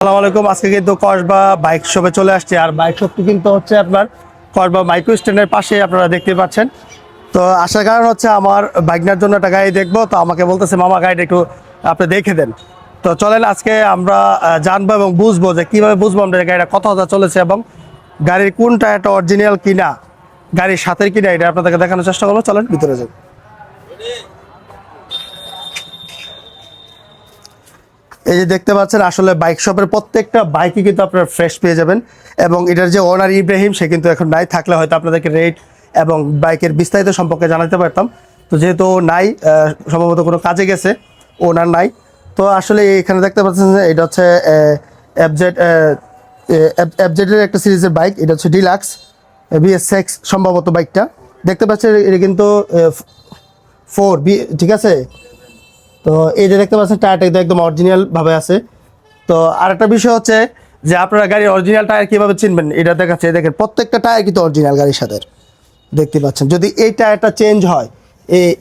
আসসালামু আলাইকুম। আজকে কিন্তু কসবা বাইক শপে চলে আসছে, আর বাইক শপটি কিন্তু হচ্ছে আপনার কসবা মাইক্রো স্ট্যান্ডের পাশে আপনারা দেখতে পাচ্ছেন। তো আসার কারণ হচ্ছে আমার বাইক নেওয়ার জন্য একটা গাড়ি দেখবো, তো আমাকে বলতেছে মামা গাড়িটা একটু আপনি দেখে দেন। তো চলেন আজকে আমরা জানবো এবং বুঝবো যে কীভাবে বুঝবো আমরা গাড়িটা কত হাজার চলেছে এবং গাড়ির কোন টায়ারটা অরিজিনাল কিনা, গাড়ির সাথে কিনা, এটা আপনাদেরকে দেখানোর চেষ্টা করবো। চলেন ভিতরে যাই। এই যে দেখতে পাচ্ছেন আসলে বাইক শপের প্রত্যেকটা বাইকই কিন্তু আপনারা ফ্রেশ পেয়ে যাবেন, এবং এটার যে ওনার ইব্রাহিম সে কিন্তু এখন নাই, থাকলে হয়তো আপনাদেরকে রেট এবং বাইকের বিস্তারিত সম্পর্কে জানাতে পারতাম। তো যেহেতু নাই, সম্ভবত কোনো কাজে গেছে, ওনার নাই। তো আসলে এখানে দেখতে পাচ্ছেন যে এটা হচ্ছে এফজেড এফজেডের একটা সিরিজের বাইক, এটা হচ্ছে ডিলাক্স BS6 সম্ভবত বাইকটা দেখতে পাচ্ছেন। এটা কিন্তু 4B, ঠিক আছে। তো এই যে দেখতে পাচ্ছেন টায়ারটা কিন্তু একদম অরিজিনাল ভাবে আছে। তো আরেকটা বিষয় হচ্ছে যে আপনারা গাড়ির অরিজিনাল টায়ার কীভাবে চিনবেন, এটা দেখাচ্ছে। দেখেন প্রত্যেকটা টায়ার কিন্তু অরিজিনাল গাড়ির সাথে দেখতে পাচ্ছেন। যদি এই টায়ারটা চেঞ্জ হয়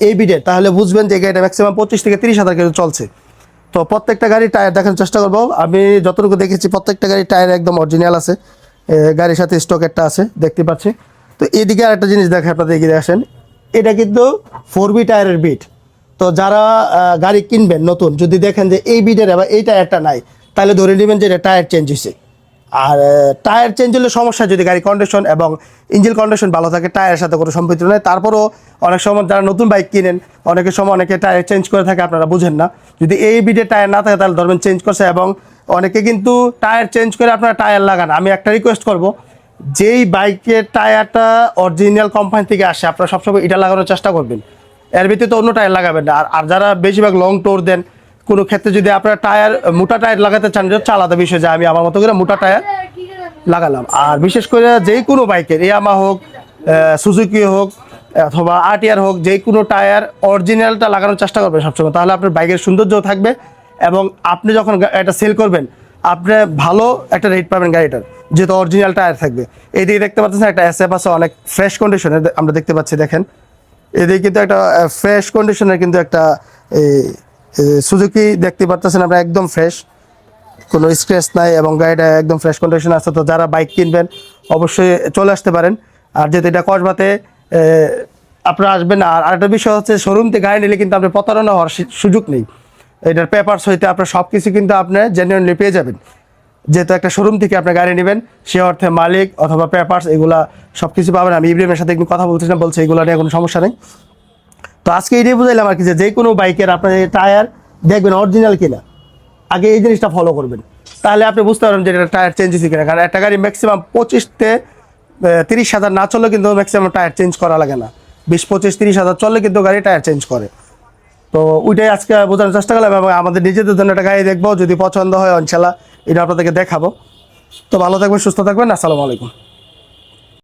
এই বিডের, তাহলে বুঝবেন যে গাড়িটা ম্যাক্সিমাম 25 থেকে 30 হাজার কিন্তু চলছে। তো প্রত্যেকটা গাড়ির টায়ার দেখার চেষ্টা করবো। আমি যতটুকু দেখেছি প্রত্যেকটা গাড়ির টায়ার একদম অরিজিনাল আছে, গাড়ির সাথে স্টকেরটা আছে দেখতে পাচ্ছি। তো এদিকে আরেকটা জিনিস দেখে আপনাদের এগিয়ে আসেন, এটা কিন্তু 4B টায়ারের বিট। তো যারা গাড়ি কিনবেন নতুন, যদি দেখেন যে এই বিটের আবার এই টায়ারটা নাই, তাহলে ধরে নেবেন যে এটা টায়ার চেঞ্জ হয়েছে। আর টায়ার চেঞ্জ হলে সমস্যা, যদি গাড়ি কন্ডিশন এবং ইঞ্জিন কন্ডিশন ভালো থাকে, টায়ারের সাথে কোনো সম্পৃক্ত নেই। তারপরও অনেক সময় যারা নতুন বাইক কিনেন, অনেকের সময় অনেকে টায়ার চেঞ্জ করে থাকে, আপনারা বুঝেন না। যদি এই বিটের টায়ার না থাকে তাহলে ধরবেন চেঞ্জ করছে, এবং অনেকে কিন্তু টায়ার চেঞ্জ করে আপনারা টায়ার লাগান। আমি একটা রিকোয়েস্ট করব, যেই বাইকের টায়ারটা অরিজিনাল কোম্পানি থেকে আসে আপনারা সবসময় এটা লাগানোর চেষ্টা করবেন, এর ভিতরে তো অন্য টায়ার লাগাবেন না। আর যারা বেশিরভাগ লং ট্যুর দেন, কোনো ক্ষেত্রে যদি আপনারা টায়ার মোটা টায়ার লাগাতে চান, যে হচ্ছে আলাদা বিষয়, যে আমি আমার মতো করে মোটা টায়ার লাগালাম। আর বিশেষ করে যেই কোনো বাইকের, ইয়ামা হোক, সুজুকি হোক অথবা RTR হোক, যেই কোনো টায়ার অরিজিনালটা লাগানোর চেষ্টা করবেন সবসময়, তাহলে আপনার বাইকের সৌন্দর্য থাকবে, এবং আপনি যখন এটা সেল করবেন আপনি ভালো একটা রেট পাবেন গাড়িটার, যেহেতু অরিজিনাল টায়ার থাকবে। এইদিকে দেখতে পাচ্ছেন একটা SF আছে, অনেক ফ্রেশ কন্ডিশনে আমরা দেখতে পাচ্ছি। দেখেন এদিকে কিন্তু একটা ফ্রেশ কন্ডিশনের কিন্তু একটা সুজুকি দেখতে পাচ্ছেন আপনারা, একদম ফ্রেশ, কোনো স্ক্র্যাচ নাই এবং গাড়িটা একদম ফ্রেশ কন্ডিশন আছে। তো যারা বাইক কিনবেন অবশ্যই চলে আসতে পারেন। আর যেহেতু এটা কসবাতে আপনারা আসবেন। আর আরেকটা বিষয় হচ্ছে, শোরুম থেকে গাড়ি নিলে কিন্তু আপনার প্রতারণা হওয়ার সুযোগ নেই। এটার পেপারস হইতে আপনার সব কিছু কিন্তু আপনি জেনুইনলি পেয়ে যাবেন। যেহেতু একটা শোরুম থেকে আপনি গাড়ি নেবেন, সে অর্থে মালিক অথবা পেপারস এগুলা সব কিছু পাবেন। আমি ইব্রাহিমের সাথে একটু কথা বলছিলাম, বলছে এগুলো নিয়ে কোনো সমস্যা নেই। তো আজকে এটাই বুঝাইলাম আর কি, যে কোনো বাইকের আপনার টায়ার দেখবেন অরিজিনাল কিনা, আগে এই জিনিসটা ফলো করবেন, তাহলে আপনি বুঝতে পারবেন যে এটা টায়ার চেঞ্জ হয়েছে কিনা। কারণ একটা গাড়ি ম্যাক্সিমাম 25-30 হাজার না চললে কিন্তু ম্যাক্সিমাম টায়ার চেঞ্জ করা লাগে না। 20-25-30 হাজার চললে কিন্তু গাড়ি টায়ার চেঞ্জ করে। তো ওইটাই আজকে বোঝানোর চেষ্টা করলাম, এবং আমাদের নিজেদের জন্য একটা গাড়ি দেখবো, যদি পছন্দ হয় ইনশাল্লাহ এটা আপনাদেরকে দেখাবো। তো ভালো থাকবেন, সুস্থ থাকবেন, আসসালামু আলাইকুম।